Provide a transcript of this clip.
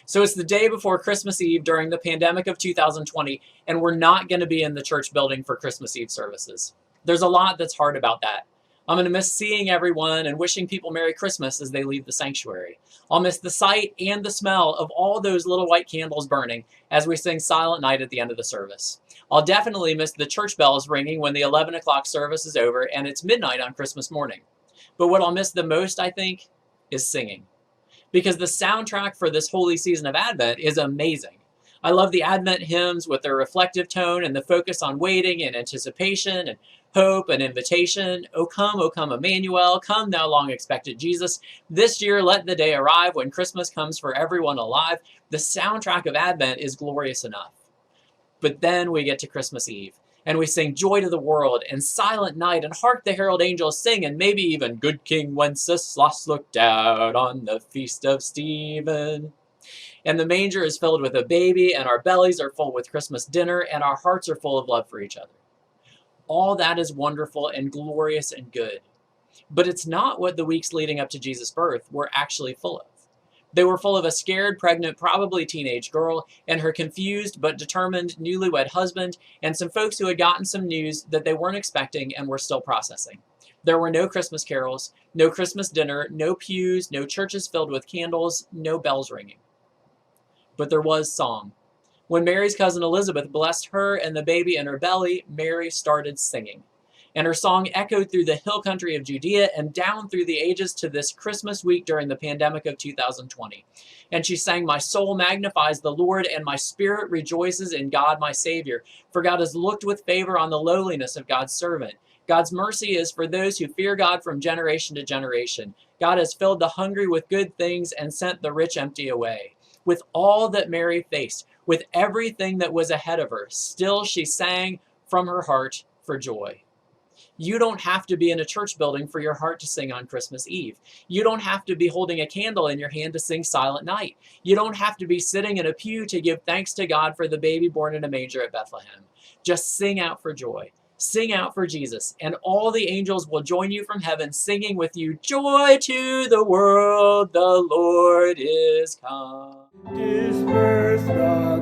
So it's the day before Christmas Eve during the pandemic of 2020, and we're not going to be in the church building for Christmas Eve services. There's a lot that's hard about that. I'm going to miss seeing everyone and wishing people Merry Christmas as they leave the sanctuary. I'll miss the sight and the smell of all those little white candles burning as we sing Silent Night at the end of the service. I'll definitely miss the church bells ringing when the 11 o'clock service is over and it's midnight on Christmas morning. But what I'll miss the most, I think, is singing. Because the soundtrack for this holy season of Advent is amazing. I love the Advent hymns with their reflective tone and the focus on waiting and anticipation and hope and invitation. O come, Emmanuel, come thou long expected Jesus. This year let the day arrive when Christmas comes for everyone alive. The soundtrack of Advent is glorious enough. But then we get to Christmas Eve, and we sing Joy to the World and Silent Night and Hark the Herald Angels Sing, and maybe even Good King Wenceslas looked out on the feast of Stephen. And the manger is filled with a baby, and our bellies are full with Christmas dinner, and our hearts are full of love for each other. All that is wonderful and glorious and good. But it's not what the weeks leading up to Jesus' birth were actually full of. They were full of a scared, pregnant, probably teenage girl, and her confused but determined newlywed husband, and some folks who had gotten some news that they weren't expecting and were still processing. There were no Christmas carols, no Christmas dinner, no pews, no churches filled with candles, no bells ringing. But there was song. When Mary's cousin Elizabeth blessed her and the baby in her belly, Mary started singing. And her song echoed through the hill country of Judea and down through the ages to this Christmas week during the pandemic of 2020. And she sang, "My soul magnifies the Lord, and my spirit rejoices in God my Savior. For God has looked with favor on the lowliness of God's servant. God's mercy is for those who fear God from generation to generation. God has filled the hungry with good things and sent the rich empty away." With all that Mary faced, with everything that was ahead of her, still she sang from her heart for joy. You don't have to be in a church building for your heart to sing on Christmas Eve. You don't have to be holding a candle in your hand to sing Silent Night. You don't have to be sitting in a pew to give thanks to God for the baby born in a manger at Bethlehem. Just sing out for joy. Sing out for Jesus, and all the angels will join you from heaven singing with you, "Joy to the world, the Lord is come. Disperse the